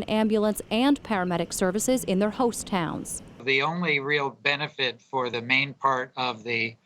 ambulance and paramedic services in their host towns. The only real benefit for the main part of the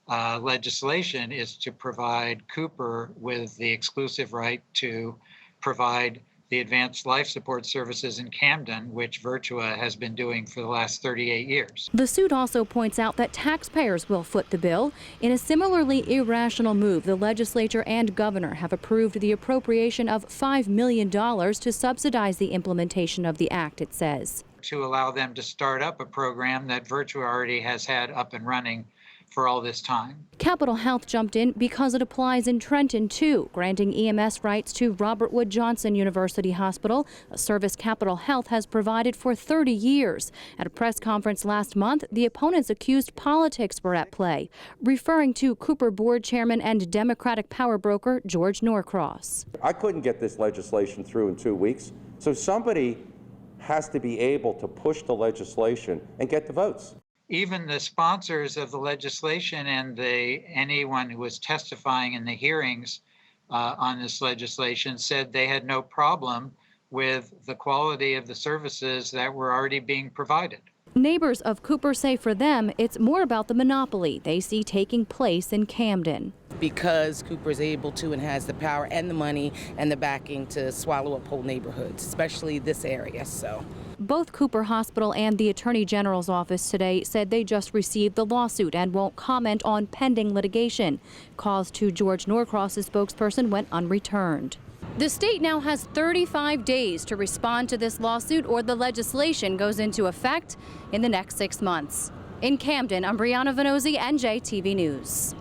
legislation is to provide Cooper with the exclusive right to provide the advanced life support services in Camden, which Virtua has been doing for the last 38 years. The suit also points out that taxpayers will foot the bill. In a similarly irrational move, the legislature and governor have approved the appropriation of $5 million to subsidize the implementation of the act, it says. To allow them to start up a program that Virtua already has had up and running for all this time. Capital Health jumped in because it applies in Trenton, too, granting EMS rights to Robert Wood Johnson University Hospital, a service Capital Health has provided for 30 years. At a press conference last month, the opponents accused politics were at play, referring to Cooper board chairman and Democratic power broker George Norcross. I couldn't get this legislation through in 2 weeks, so somebody has to be able to push the legislation and get the votes. Even the sponsors of the legislation and anyone who was testifying in the hearings on this legislation said they had no problem with the quality of the services that were already being provided. Neighbors of Cooper say for them, it's more about the monopoly they see taking place in Camden. Because Cooper is able to and has the power and the money and the backing to swallow up whole neighborhoods, especially this area. So both Cooper Hospital and the Attorney General's office today said they just received the lawsuit and won't comment on pending litigation. Calls to George Norcross's spokesperson went unreturned. The state now has 35 days to respond to this lawsuit, or the legislation goes into effect in the next 6 months. In Camden, I'm Brianna Venozzi, NJTV News.